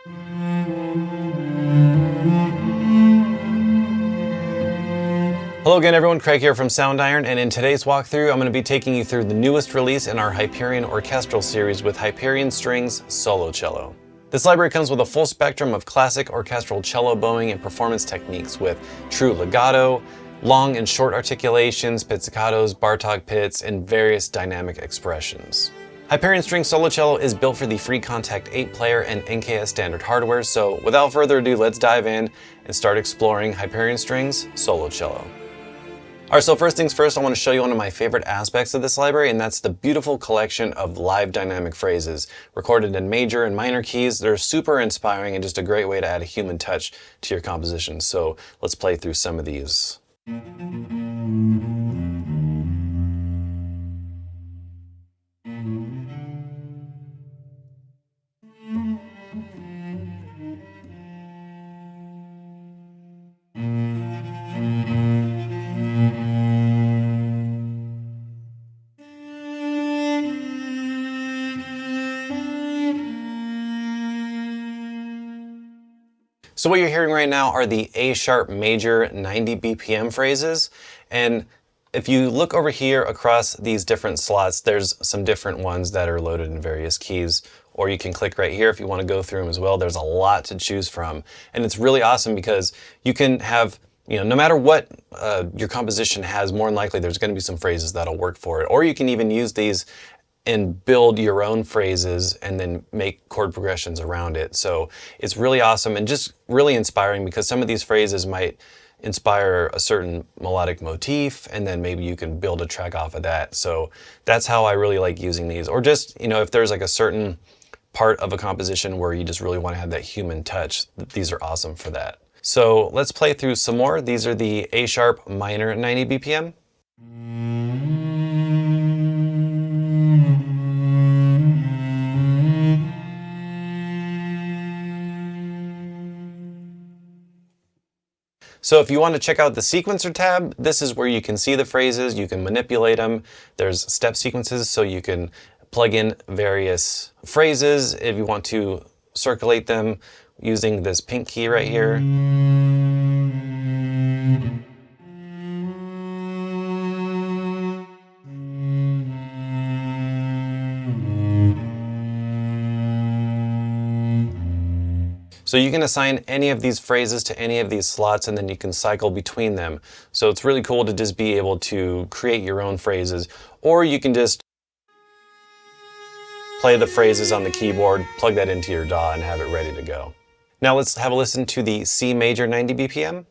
Hello again everyone, Craig here from Soundiron, and in today's walkthrough I'm going to be taking you through the newest release in our Hyperion orchestral series with Hyperion Solo Cello. This library comes with a full spectrum of classic orchestral cello bowing and performance techniques with true legato, long and short articulations, pizzicatos, Bartok pits, and various dynamic expressions. Hyperion Solo Cello is built for the free Kontakt 8-player and NKS standard hardware, so without further ado, let's dive in and start exploring Hyperion Solo Cello. Alright, so first things first, I want to show you one of my favorite aspects of this library, and that's the beautiful collection of live dynamic phrases recorded in major and minor keys. They're super inspiring and just a great way to add a human touch to your composition. So let's play through some of these. So what you're hearing right now are the A sharp major 90 BPM phrases, and if you look over here across these different slots, there's some different ones that are loaded in various keys, or you can click right here if you want to go through them as well. There's a lot to choose from, and it's really awesome because you can have, no matter what your composition has, more than likely there's going to be some phrases that'll work for it, or you can even use these and build your own phrases and then make chord progressions around it. So it's really awesome and just really inspiring because some of these phrases might inspire a certain melodic motif, and then maybe you can build a track off of that. So that's how I really like using these. Or just, if there's like a certain part of a composition where you just really want to have that human touch, these are awesome for that. So let's play through some more. These are the A sharp minor 90 BPM. So if you want to check out the sequencer tab, this is where you can see the phrases, you can manipulate them. There's step sequences, so you can plug in various phrases if you want to circulate them using this pink key right here. So you can assign any of these phrases to any of these slots, and then you can cycle between them. So it's really cool to just be able to create your own phrases, or you can just play the phrases on the keyboard, plug that into your DAW, and have it ready to go. Now let's have a listen to the C major 90 BPM.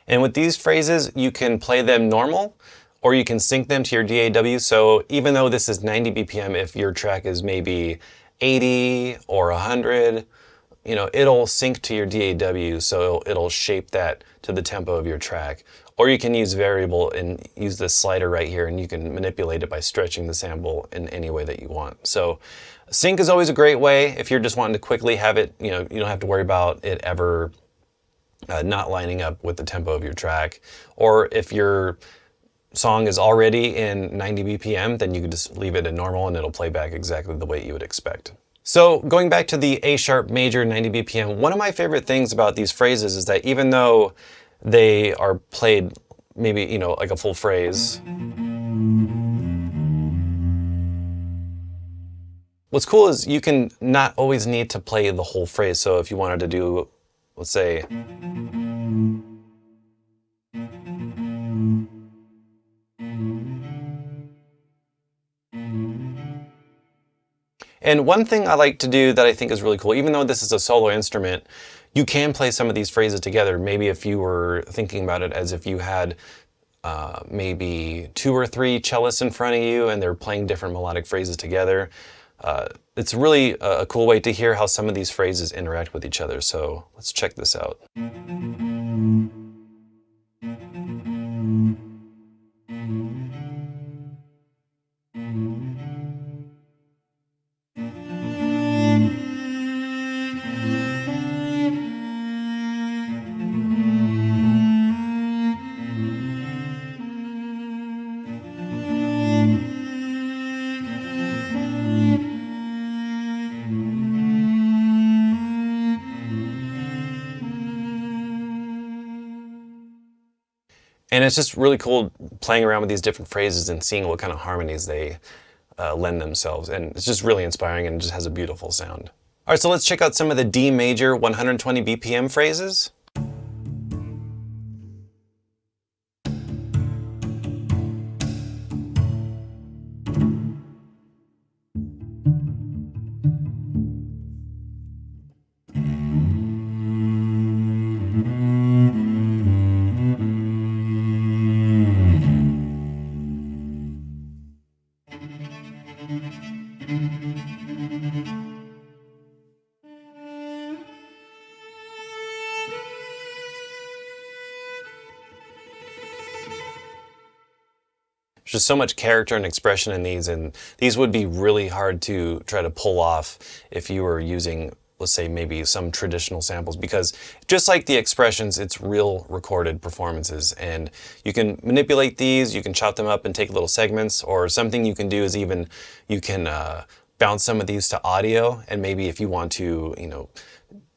And with these phrases, you can play them normal, or you can sync them to your DAW. So even though this is 90 BPM, if your track is maybe 80 or 100, it'll sync to your DAW, so it'll shape that to the tempo of your track. Or you can use variable and use this slider right here, and you can manipulate it by stretching the sample in any way that you want. So sync is always a great way if you're just wanting to quickly have it, you don't have to worry about it ever not lining up with the tempo of your track. Or if your song is already in 90 BPM, then you can just leave it in normal and it'll play back exactly the way you would expect. So going back to the A sharp major 90 BPM, one of my favorite things about these phrases is that even though they are played maybe, like a full phrase, what's cool is you can not always need to play the whole phrase. So if you wanted to do, let's say, and one thing I like to do that I think is really cool, even though this is a solo instrument, you can play some of these phrases together. Maybe if you were thinking about it as if you had maybe 2 or 3 cellists in front of you and they're playing different melodic phrases together. It's really a cool way to hear how some of these phrases interact with each other. So let's check this out. And it's just really cool playing around with these different phrases and seeing what kind of harmonies they lend themselves. And it's just really inspiring and just has a beautiful sound. All right, so let's check out some of the D major 120 BPM phrases. There's just so much character and expression in these, and these would be really hard to try to pull off if you were using, let's say, maybe some traditional samples, because just like the expressions, it's real recorded performances, and you can manipulate these, you can chop them up and take little segments, or something you can do is even you can bounce some of these to audio, and maybe if you want to,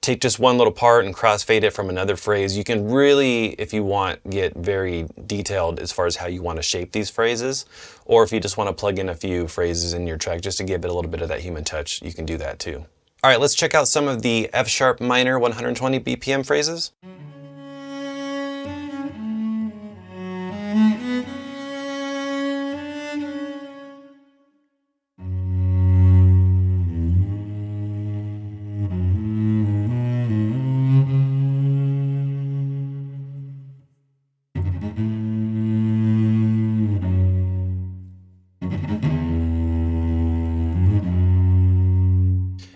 take just one little part and crossfade it from another phrase. You can really, if you want, get very detailed as far as how you want to shape these phrases. Or if you just want to plug in a few phrases in your track just to give it a little bit of that human touch, you can do that too. All right, let's check out some of the F sharp minor 120 BPM phrases.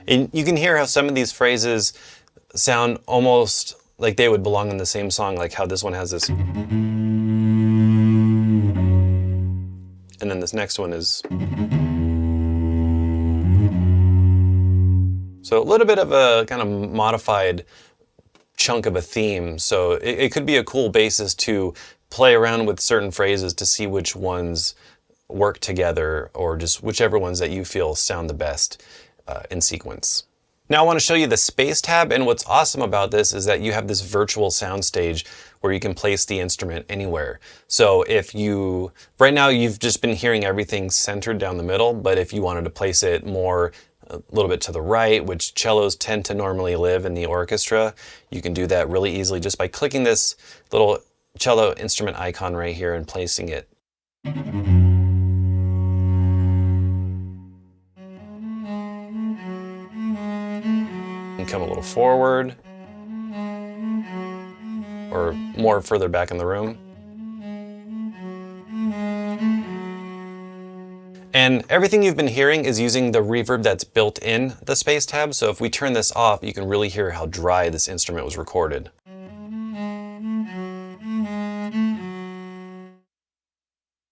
And you can hear how some of these phrases sound almost like they would belong in the same song, like how this one has this. And then this next one is. So a little bit of a kind of modified chunk of a theme. So it could be a cool basis to play around with certain phrases to see which ones work together, or just whichever ones that you feel sound the best in sequence. Now I want to show you the space tab, and what's awesome about this is that you have this virtual sound stage where you can place the instrument anywhere. So if you, right now you've just been hearing everything centered down the middle, but if you wanted to place it more a little bit to the right, which cellos tend to normally live in the orchestra, you can do that really easily just by clicking this little cello instrument icon right here and placing it. And come a little forward or more further back in the room. And everything you've been hearing is using the reverb that's built in the space tab. So if we turn this off, you can really hear how dry this instrument was recorded.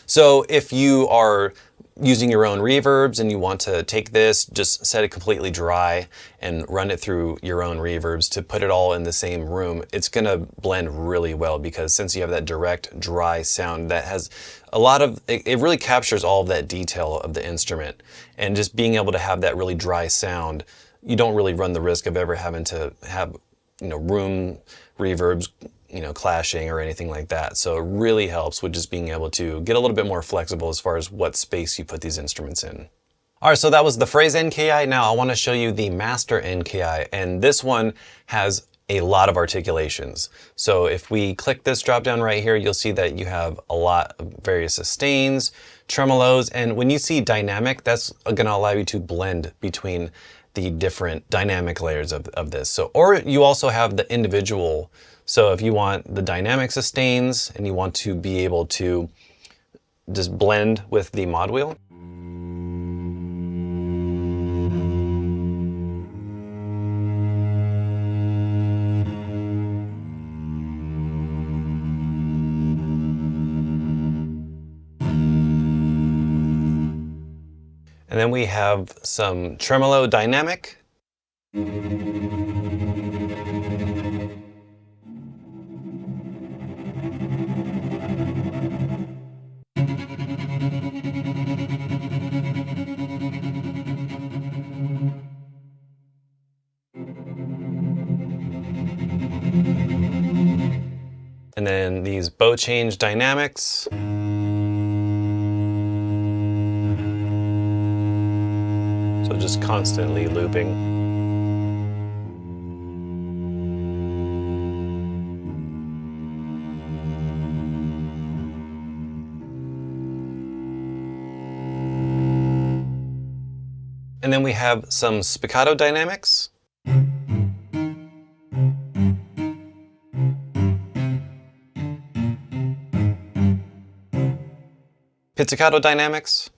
So if you are using your own reverbs and you want to take this, just set it completely dry and run it through your own reverbs to put it all in the same room. It's going to blend really well, because since you have that direct dry sound that has a lot of, it really captures all of that detail of the instrument. And just being able to have that really dry sound, you don't really run the risk of ever having to have, room reverbs, clashing or anything like that. So it really helps with just being able to get a little bit more flexible as far as what space you put these instruments in. All right, so that was the phrase NKI. Now I want to show you the master NKI, and this one has a lot of articulations. So if we click this drop down right here, you'll see that you have a lot of various sustains, tremolos, and when you see dynamic, that's going to allow you to blend between the different dynamic layers of this. So, or you also have the individual. So if you want the dynamic sustains and you want to be able to just blend with the mod wheel. And then we have some tremolo dynamic. And then these bow change dynamics. So just constantly looping. And then we have some spiccato dynamics. Pizzicato dynamics.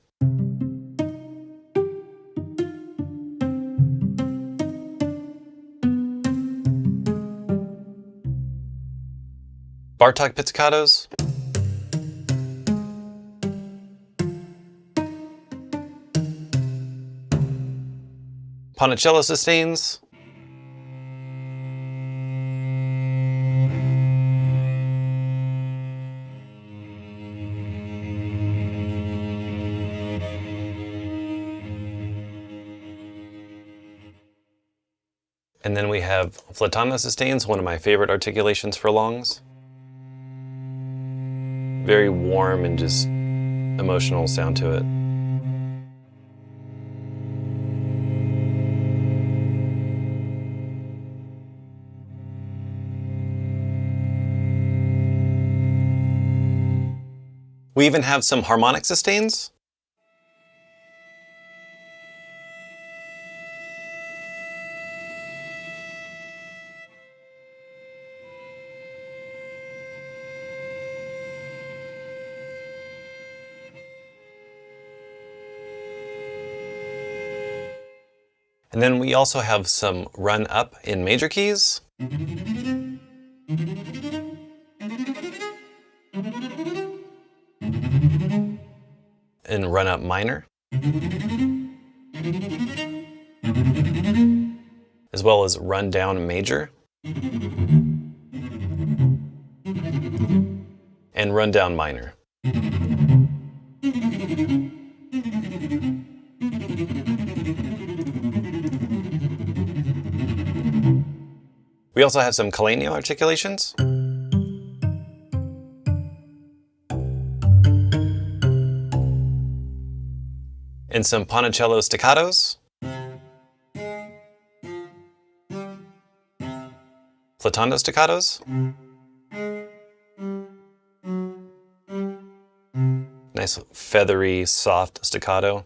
Bartok pizzicatos. Ponticello sustains. And then we have flattano sustains, one of my favorite articulations for longs. Very warm and just emotional sound to it. We even have some harmonic sustains. And then we also have some run up in major keys. And run up minor. As well as run down major. And run down minor. We also have some Calenio articulations. And some Ponticello staccatos. Flattando staccatos. Nice feathery, soft staccato.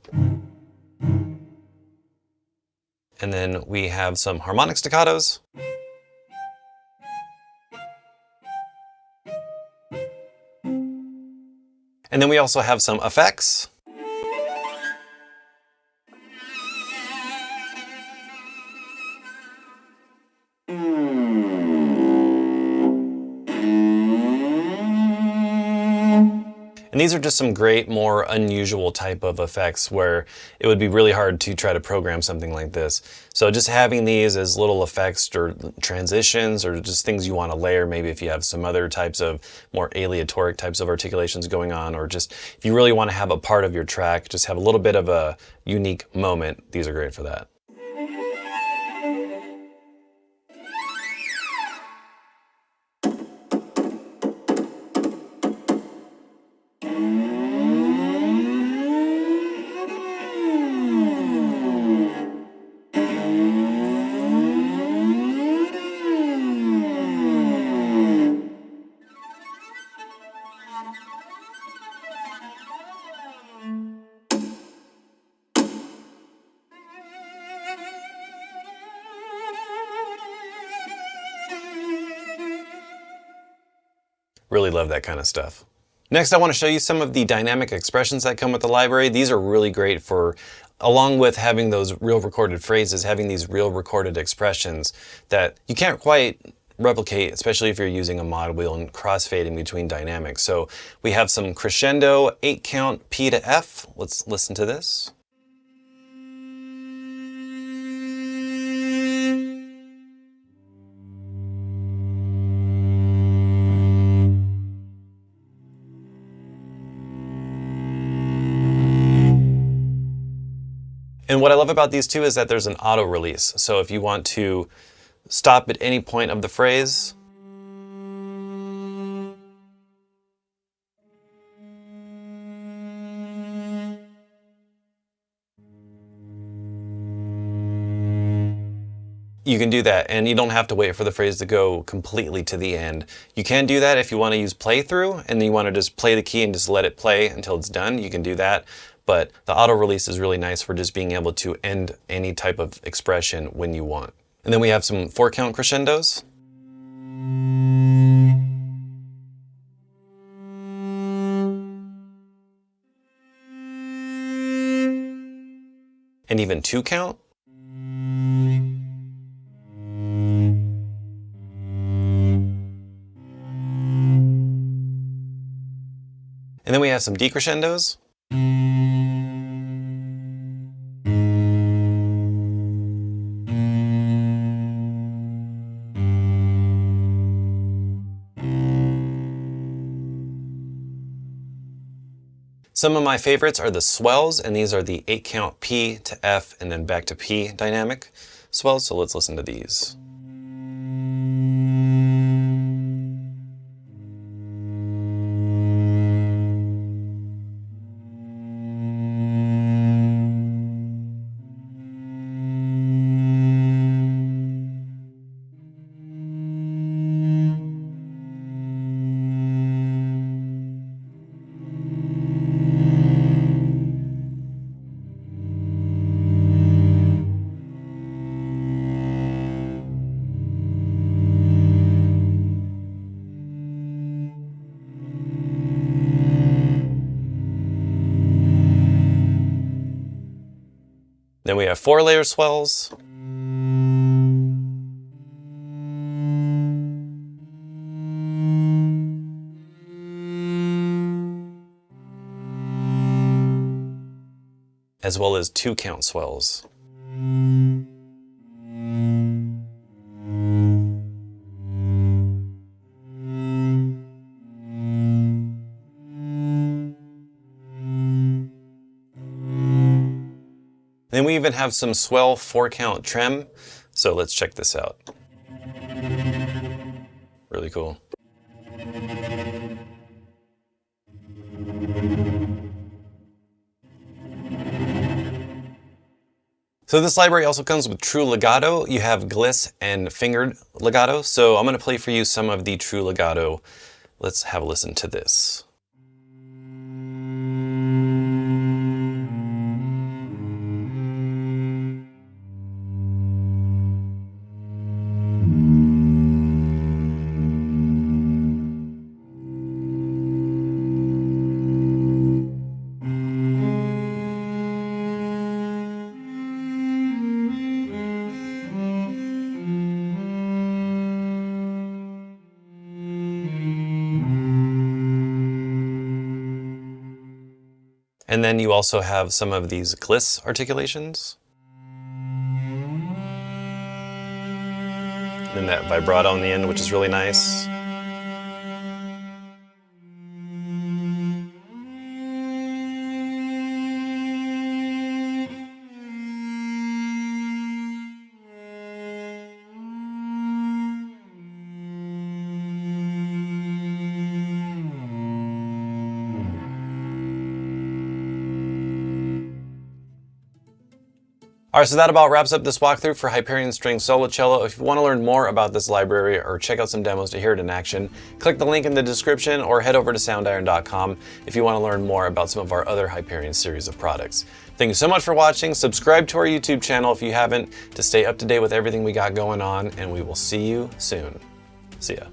And then we have some harmonic staccatos. And then we also have some effects. And these are just some great, more unusual type of effects where it would be really hard to try to program something like this. So just having these as little effects or transitions or just things you want to layer, maybe if you have some other types of more aleatoric types of articulations going on, or just if you really want to have a part of your track, just have a little bit of a unique moment, these are great for that. Really love that kind of stuff. Next, I want to show you some of the dynamic expressions that come with the library. These are really great for, along with having those real recorded phrases, having these real recorded expressions that you can't quite replicate, especially if you're using a mod wheel and crossfading between dynamics. So we have some crescendo 8-count P to F. Let's listen to this. And what I love about these two is that there's an auto release. So if you want to stop at any point of the phrase, You can do that, and you don't have to wait for the phrase to go completely to the end. You can do that if you want to use playthrough, and then you want to just play the key and just let it play until it's done. You can do that, but the auto release is really nice for just being able to end any type of expression when you want. And then we have some 4-count crescendos. And even 2-count. And then we have some decrescendos. Some of my favorites are the swells, and these are the 8-count P to F and then back to P dynamic swells, so let's listen to these. Then we have 4-layer swells. As well as 2-count swells. Then we even have some swell 4-count trem, so let's check this out. Really cool. So this library also comes with true legato. You have gliss and fingered legato, so I'm going to play for you some of the true legato. Let's have a listen to this. And then you also have some of these gliss articulations. And then that vibrato on the end, which is really nice. Alright, so that about wraps up this walkthrough for Hyperion String Solo Cello. If you want to learn more about this library or check out some demos to hear it in action, click the link in the description or head over to Soundiron.com if you want to learn more about some of our other Hyperion series of products. Thank you so much for watching. Subscribe to our YouTube channel if you haven't to stay up to date with everything we got going on, and we will see you soon. See ya.